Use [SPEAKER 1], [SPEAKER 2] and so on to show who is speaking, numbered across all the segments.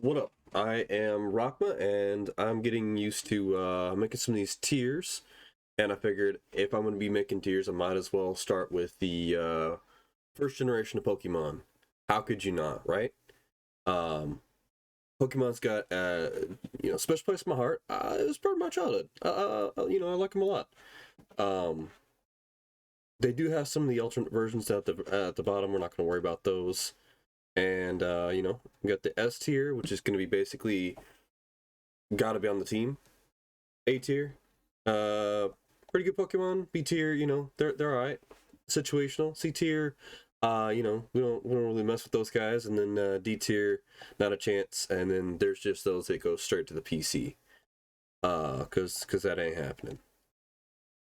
[SPEAKER 1] What up? I am Rockma, and I'm getting used to making some of these tiers. And I figured if I'm going to be making tiers, I might as well start with the first generation of Pokemon. How could you not, right? Um, Pokemon's got special place in my heart. It was part of my childhood. I like them a lot. Um, they do have some of the alternate versions at the bottom. We're not going to worry about those. And we got the S tier, which is going to be basically got to be on the team. A tier, uh, pretty good Pokemon. B tier, they're all right. Situational. C tier, we don't really mess with those guys. And then D tier, not a chance. And then there's just those that go straight to the PC. Cause that ain't happening.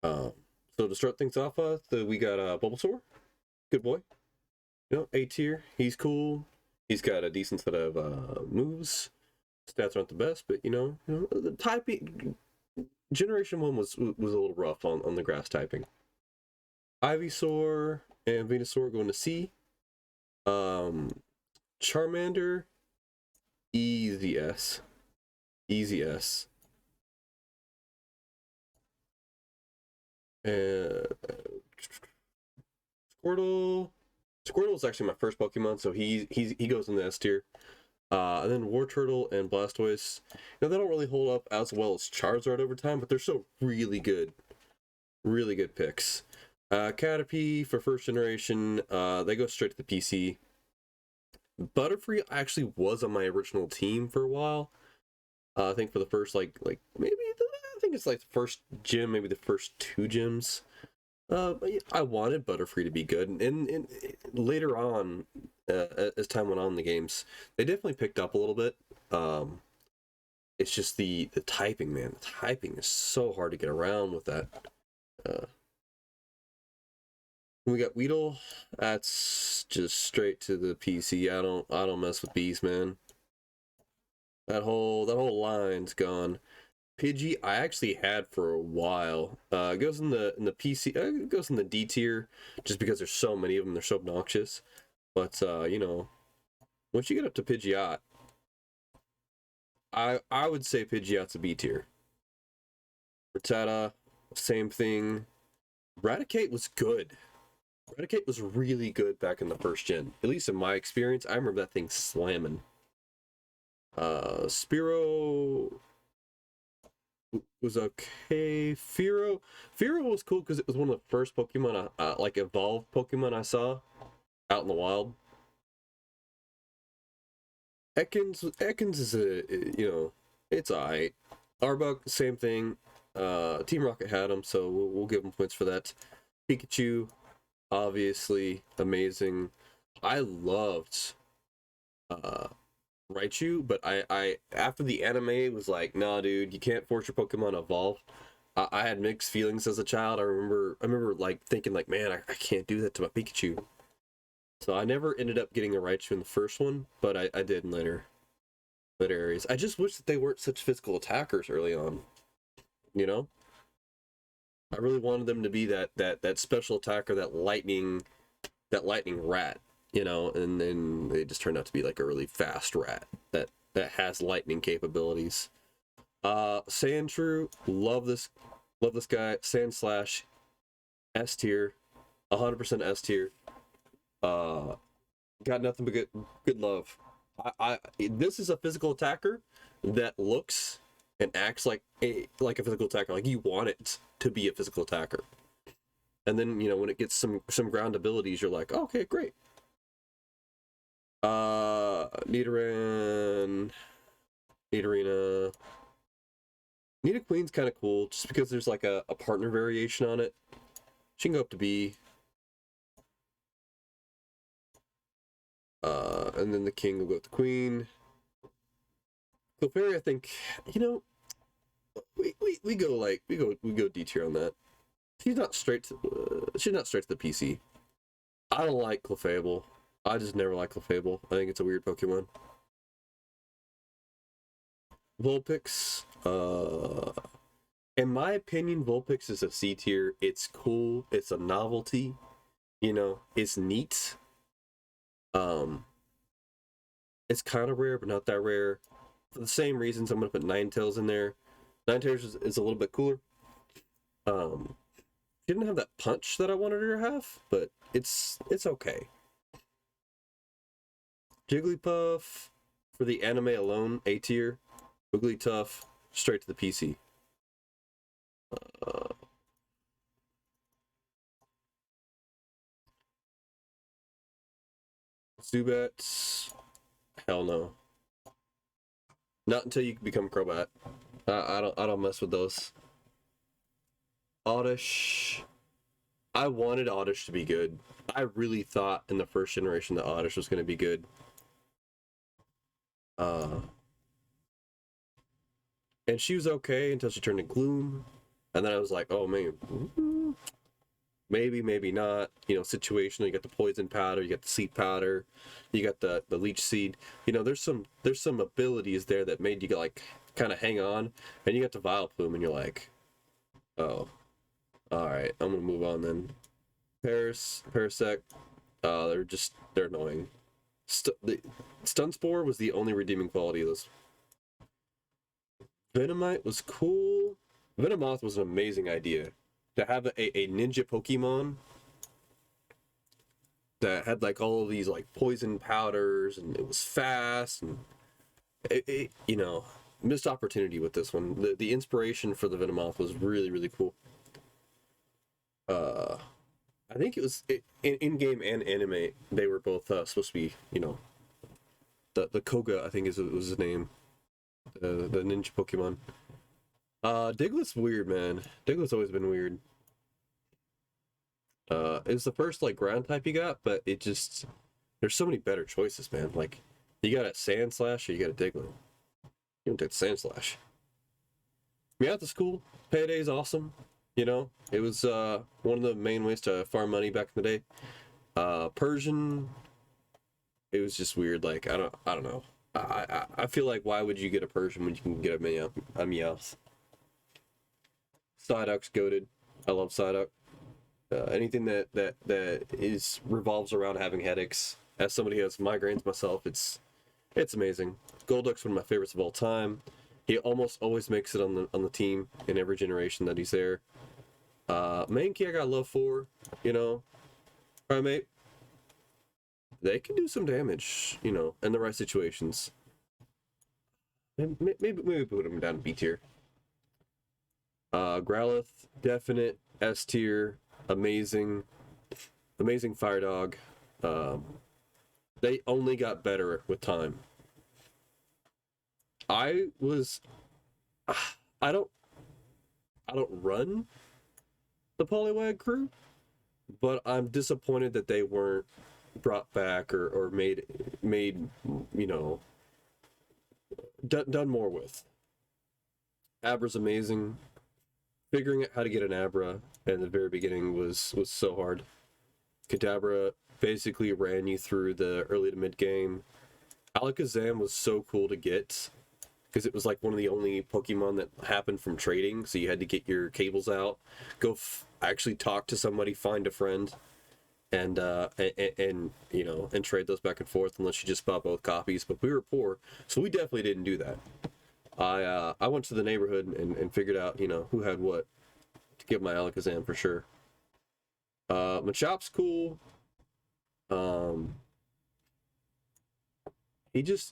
[SPEAKER 1] Um, so to start things off, we got Bulbasaur, good boy. A tier, he's cool. He's got a decent set of moves. Stats aren't the best, but the typing Generation One was a little rough on the grass typing. Ivysaur and Venusaur going to C. Um, Charmander, easy S, easy S. Uh, Squirtle, Squirtle is actually my first Pokemon, so he goes in the S tier. And then Wartortle and Blastoise, they don't really hold up as well as Charizard over time, but they're still really good picks. Caterpie for first generation, they go straight to the PC. Butterfree actually was on my original team for a while. I think for the first I think it's like the first gym, maybe the first two gyms. But yeah, I wanted Butterfree to be good, and later on, as time went on in the games, they definitely picked up a little bit. Um, it's just the typing, man. The typing is so hard to get around with that. Uh, we got Weedle. That's just straight to the PC. I don't mess with bees, man. That whole line's gone. Pidgey, I actually had for a while. It goes in the PC. It goes in the D tier, just because there's so many of them. They're so obnoxious. But once you get up to Pidgeot, I would say Pidgeot's a B tier. Rattata, same thing. Raticate was good. Raticate was really good back in the first gen. At least in my experience, I remember that thing slamming. Spearow was okay. Fearow was cool because it was one of the first Pokemon, like evolved Pokemon I saw out in the wild. Ekans is it's alright. Arbok, same thing. Team Rocket had him, so we'll give him points for that. Pikachu, obviously amazing. I loved uh Raichu, but I after the anime was like, nah, dude, you can't force your Pokemon to evolve. I had mixed feelings as a child. I remember like thinking like, man, I can't do that to my Pikachu. So I never ended up getting a Raichu in the first one, but I did in later areas. I just wish that they weren't such physical attackers early on. You know, I really wanted them to be that special attacker, that lightning rat. And then they just turned out to be like a really fast rat that has lightning capabilities. Sandshrew, love this guy. Sandslash, S tier, 100% S tier. Uh, got nothing but good love. This is a physical attacker that looks and acts like a physical attacker. Like you want it to be a physical attacker. And then when it gets some ground abilities, you're like, oh, okay, great. Nidoran, Nidorina, Nidoqueen's kind of cool just because there's like a partner variation on it. She can go up to B. And then the king will go with the queen. Clefairy, I think, you know, we go D tier on that. She's not straight to the PC. I don't like Clefable. I just never like Clefable. I think it's a weird Pokemon. Vulpix, in my opinion, Vulpix is a C tier. It's cool. It's a novelty. It's neat. Um, It's kind of rare, but not that rare. For the same reasons, I'm gonna put Ninetales in there. Ninetales is a little bit cooler. She didn't have that punch that I wanted her to have, but it's okay. Jigglypuff for the anime alone, A tier. Wigglytuff straight to the PC. Uh, Zubats, hell no. Not until you become Crobat. I don't mess with those. Oddish. I wanted Oddish to be good. I really thought in the first generation that Oddish was going to be good. And she was okay until she turned to Gloom. And then I was like, oh man, maybe, maybe not. You know, situational. You got the poison powder, you got the seed powder, you got the leech seed. You know, there's some abilities there that made you like kind of hang on. And you got the Vileplume, and you're like, oh, all right, I'm gonna move on then. Parasect, they're annoying. The Stun Spore was the only redeeming quality of this. Venomite was cool. Venomoth was an amazing idea. To have a ninja Pokemon that had like all of these like poison powders and it was fast and you know, missed opportunity with this one. The inspiration for the Venomoth was really, really cool. I think it was in game and anime. They were both supposed to be, you know, the Koga. I think was his name. The ninja Pokemon. Diglett's weird, man. Diglett's always been weird. It was the first like ground type you got, but it just there's so many better choices, man. Like you got a Sandslash or you got a Diglett. You don't take the Sandslash. Meowth's cool. Payday's awesome. You know, it was one of the main ways to farm money back in the day. Persian, it was just weird. Like I don't know. I feel like why would you get a Persian when you can get a Meowth? Psyduck's goated. I love Psyduck. Anything that is revolves around having headaches. As somebody who has migraines myself, it's amazing. Golduck's one of my favorites of all time. He almost always makes it on the team in every generation that he's there. Mankey I got love for, you know. Primeape. They can do some damage, you know, in the right situations. Maybe put him down B tier. Growlithe, definite S tier. Amazing fire dog. They only got better with time. I don't run the Poliwag crew, but I'm disappointed that they weren't brought back or made you know done more with. Abra's amazing. Figuring out how to get an Abra in the very beginning was so hard. Kadabra basically ran you through the early to mid game. Alakazam was so cool to get because it was like one of the only Pokemon that happened from trading, so you had to get your cables out, go actually talk to somebody, find a friend, and you know, and trade those back and forth unless you just bought both copies. But we were poor, so we definitely didn't do that. I went to the neighborhood and figured out, you know, who had what to give my Alakazam for sure. Machop's cool.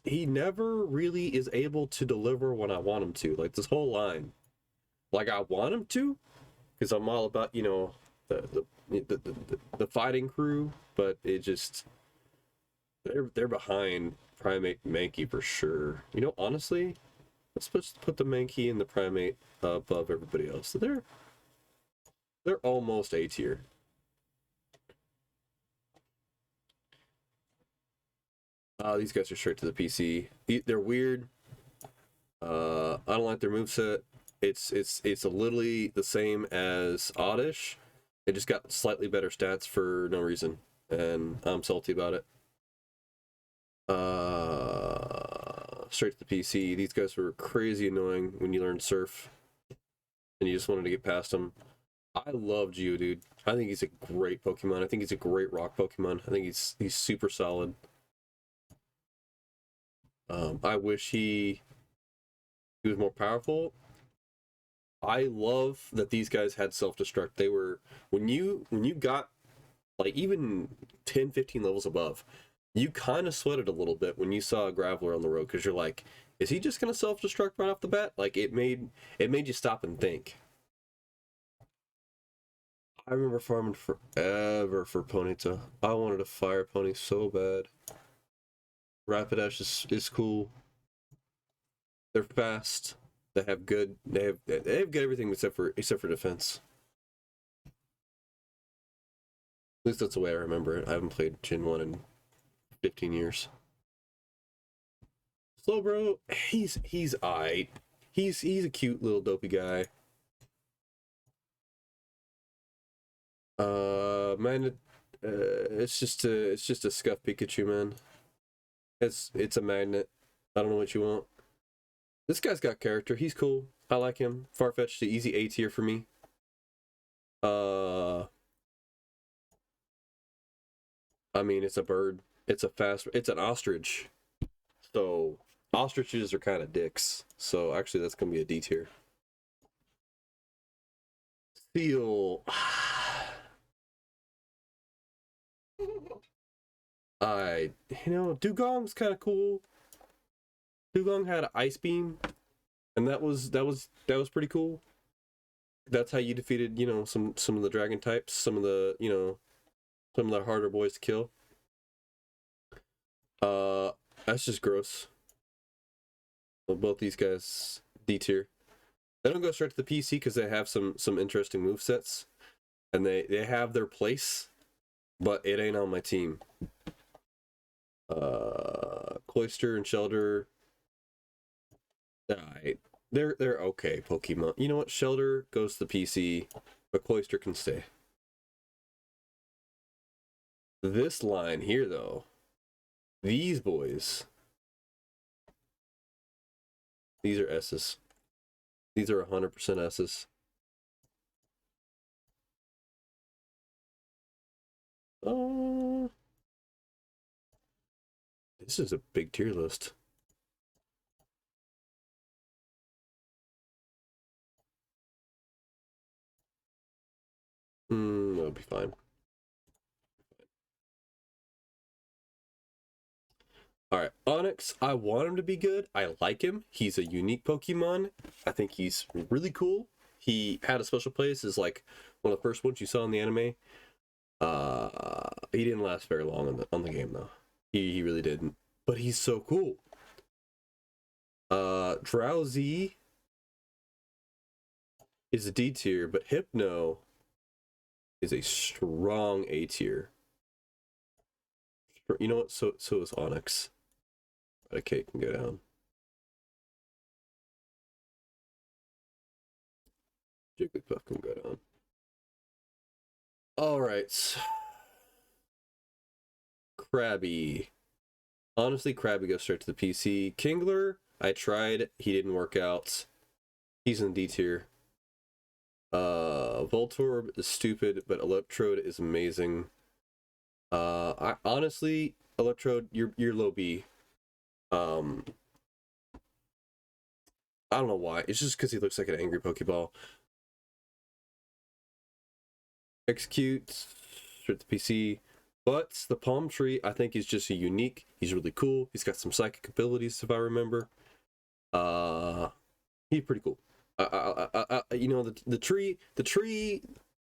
[SPEAKER 1] He never really is able to deliver when I want him to. Like this whole line, like I want him to, because I'm all about, you know, the fighting crew, but it just they're behind Primeape Mankey for sure. You know, honestly, let's put the Mankey and the Primeape above everybody else. So they're almost A tier. These guys are straight to the PC. They're weird. I don't like their moveset. It's literally the same as Oddish. It just got slightly better stats for no reason, and I'm salty about it. Straight to the PC. These guys were crazy annoying when you learned Surf, and you just wanted to get past them. I love Geodude. I think he's a great Pokemon. I think he's a great rock Pokemon. I think he's super solid. I wish he was more powerful. I love that these guys had self-destruct. They were when you got like even 10, 15 levels above, you kind of sweated a little bit when you saw a Graveler on the road because you're like, is he just gonna self-destruct right off the bat? Like it made you stop and think. I remember farming forever for Ponyta. I wanted a fire pony so bad. Rapidash is cool. They're fast. They have good everything except for defense. At least that's the way I remember it. I haven't played Gen 1 in 15 years. Slowbro, he's alright. He's a cute little dopey guy. Man, it's just a scuff Pikachu, man. It's a magnet. I don't know what you want. This guy's got character. He's cool. I like him. Farfetch'd the easy A tier for me. Uh, I mean, it's a bird. It's an ostrich. So ostriches are kind of dicks. So actually, that's gonna be a D tier. Seal. I Dugong's kind of cool. Dugong had an ice beam, and that was pretty cool. That's how you defeated some of the dragon types, some of the harder boys to kill. Uh, that's just gross. Well, both these guys D tier. They don't go straight to the PC because they have some interesting move sets, and they have their place, but it ain't on my team. Cloyster and Shelter, alright. They're okay Pokemon. You know what? Shelter goes to the PC, but Cloyster can stay. This line here, though, these boys, these are S's. These are 100% S's. This is a big tier list. That'll be fine. Alright, Onyx, I want him to be good. I like him. He's a unique Pokemon. I think he's really cool. He had a special place as like one of the first ones you saw in the anime. He didn't last very long on the game though. He really didn't. But he's so cool. Drowsy is a D tier, but Hypno is a strong A tier. You know what? So is Onyx. Okay, can go down. Jigglypuff can go down. All right. Krabby. Honestly, Krabby goes straight to the PC. Kingler, I tried. He didn't work out. He's in D tier. Voltorb is stupid, but Electrode is amazing. I honestly, Electrode, you're low B. I don't know why. It's just because he looks like an angry Pokeball. Execute, straight to PC. But the Palm Tree, I think, is just a unique. He's really cool. He's got some psychic abilities, if I remember. He's pretty cool. The tree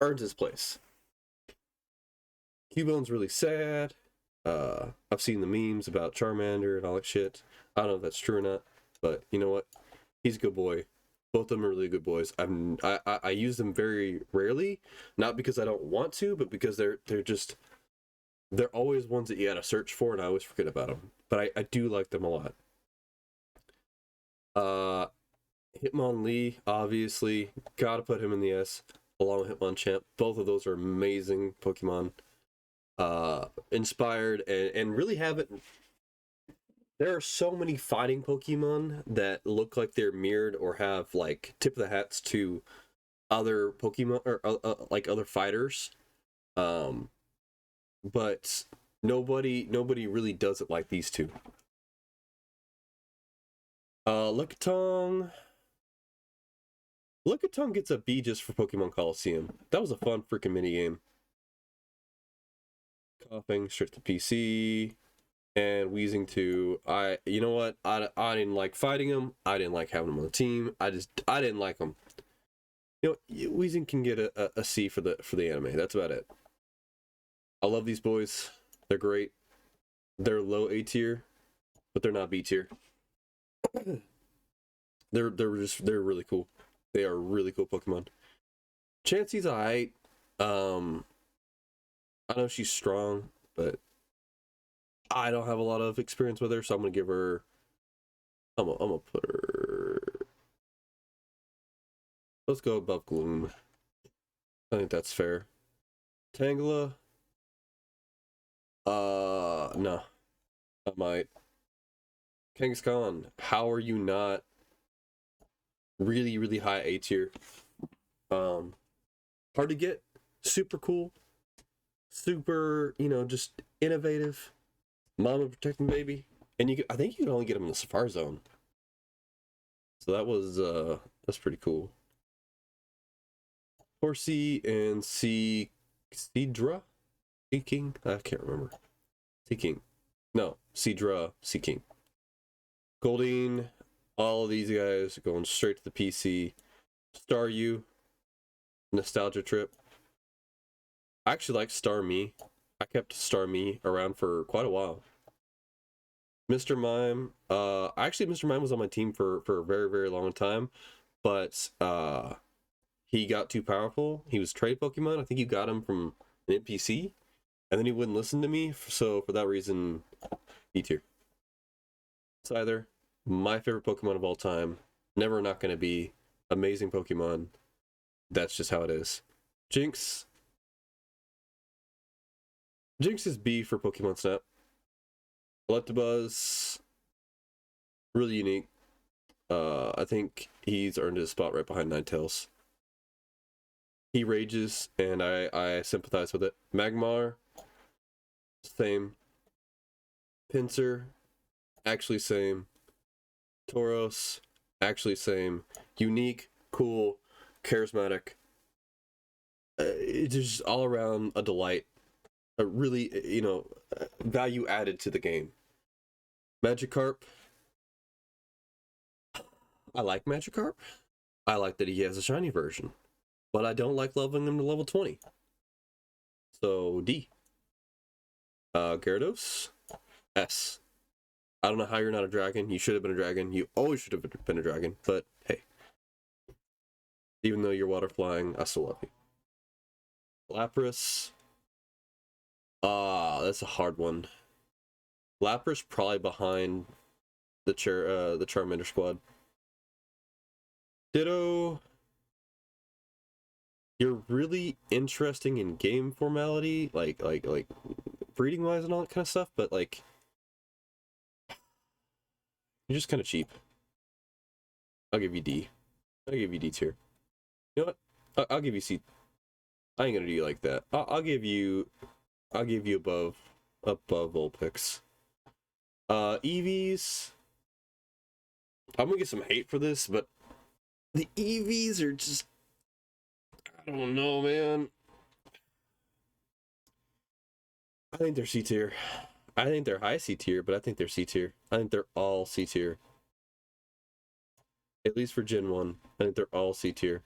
[SPEAKER 1] earns his place. Cubone's really sad. I've seen the memes about Charmander and all that shit. I don't know if that's true or not, but you know what? He's a good boy. Both of them are really good boys. I use them very rarely, not because I don't want to, but because they're always ones that you gotta search for, and I always forget about them. But I do like them a lot. Hitmonlee, obviously, gotta put him in the S, along with Hitmonchan. Both of those are amazing Pokemon. Inspired and really haven't. There are so many fighting Pokemon that look like they're mirrored or have like tip of the hats to other Pokemon or like other fighters. But nobody really does it like these two. Lickitung. Lickitung gets a B just for Pokemon Coliseum. That was a fun freaking mini game. Coughing straight to PC. And Wheezing too. You know what? I didn't like fighting him. I didn't like having him on the team. I didn't like him. You know, Wheezing can get a C for the anime. That's about it. I love these boys. They're great. They're low A tier, but they're not B tier. they're really cool. They are really cool Pokemon. Chansey's alright. I know she's strong, but I don't have a lot of experience with her, so I'm gonna give her. I'm gonna put her. Let's go above Gloom. I think that's fair. Tangela. No. I might. Kangaskhan, how are you not really, really high A tier? Hard to get. Super cool. Super, just innovative. Mama protecting baby. And I think you can only get them in the Safari Zone. So that's pretty cool. Horsey and Seadra? Seeking? I can't remember. Seeking. No, Seadra, Seeking. Goldeen, all of these guys are going straight to the PC. Staryu, Nostalgia Trip. I actually like Starmie. I kept Starmie around for quite a while. Mr. Mime, actually Mr. Mime was on my team for a very, very long time, but he got too powerful. He was trade Pokemon. I think you got him from an NPC, and then he wouldn't listen to me, so for that reason, B tier. It's either my favorite Pokemon of all time, never not going to be, amazing Pokemon. That's just how it is. Jinx is B for Pokemon Snap. Electabuzz, really unique. I think he's earned his spot right behind Ninetales. He rages, and I sympathize with it. Magmar, same. Pinsir, actually same. Tauros, actually same. Unique, cool, charismatic. It's just all around a delight. A really, value added to the game. Magikarp. I like Magikarp. I like that he has a shiny version. But I don't like leveling him to level 20. So, D. Gyarados. S. I don't know how you're not a dragon. You should have been a dragon. You always should have been a dragon. But, hey. Even though you're water flying, I still love you. Lapras. That's a hard one. Lapras probably behind the Charmander squad. Ditto. You're really interesting in game formality, like breeding wise and all that kind of stuff, but like you're just kind of cheap. I'll give you D. I'll give you D tier. You know what? I'll give you C. I ain't gonna do you like that. I'll give you above Vulpix. EVs. I'm gonna get some hate for this, but the EVs are just, I don't know, man. I think they're C tier. I think they're high C tier, but I think they're C tier. I think they're all C tier. At least for Gen 1. I think they're all C tier.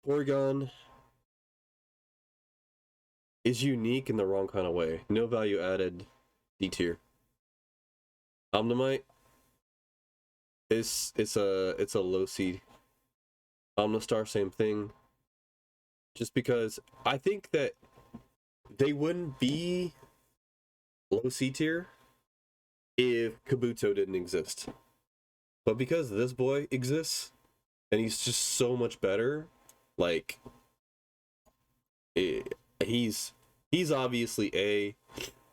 [SPEAKER 1] Porygon is unique in the wrong kind of way. No value added. D tier. Omnimite. It's a low C. Omnistar, same thing. Just because I think that they wouldn't be low C tier if Kabuto didn't exist. But because this boy exists, and he's just so much better, like, he's obviously A,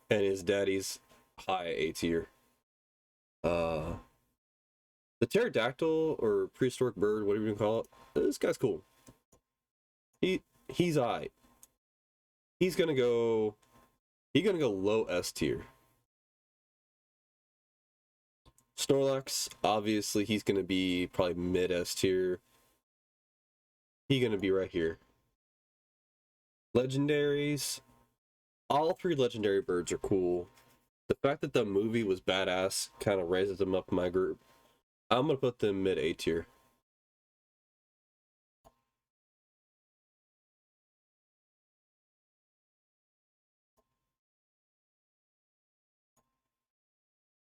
[SPEAKER 1] and his daddy's high A tier. The pterodactyl or prehistoric bird, whatever you call it, this guy's cool. He's alright. He's gonna go low S tier. Snorlax, obviously he's gonna be probably mid S tier. He's gonna be right here. Legendaries, all three legendary birds are cool. The fact that the movie was badass kind of raises them up in my group. I'm gonna put them mid A tier.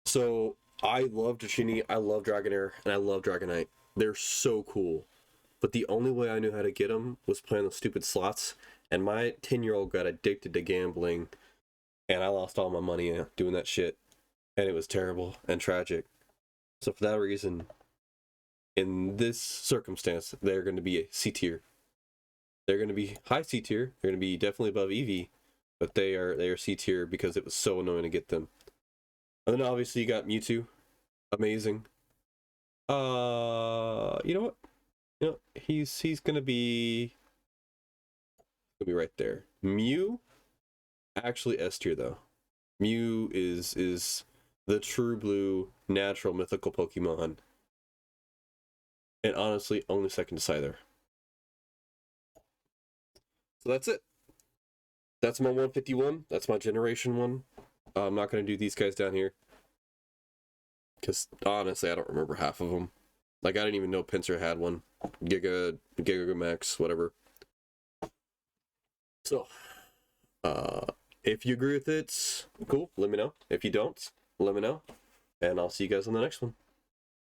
[SPEAKER 1] So I love Dratini, I love Dragonair, and I love Dragonite. They're so cool. But the only way I knew how to get them was playing the stupid slots, and my 10-year-old got addicted to gambling, and I lost all my money doing that shit, and it was terrible and tragic. So for that reason, in this circumstance, they're going to be a C tier. They're going to be high C tier. They're going to be definitely above Eevee, but they are C tier because it was so annoying to get them. And then obviously you got Mewtwo, amazing. You know what? You know, he's gonna be right there. Mew, actually S tier though. Mew is the true blue natural mythical Pokemon, and honestly only second to Scyther. So that's it. That's my 151. That's my generation one. I'm not gonna do these guys down here because honestly I don't remember half of them. Like I didn't even know Pinsir had one. Gigamax, whatever. So, if you agree with it, cool, let me know. If you don't, let me know. And I'll see you guys on the next one.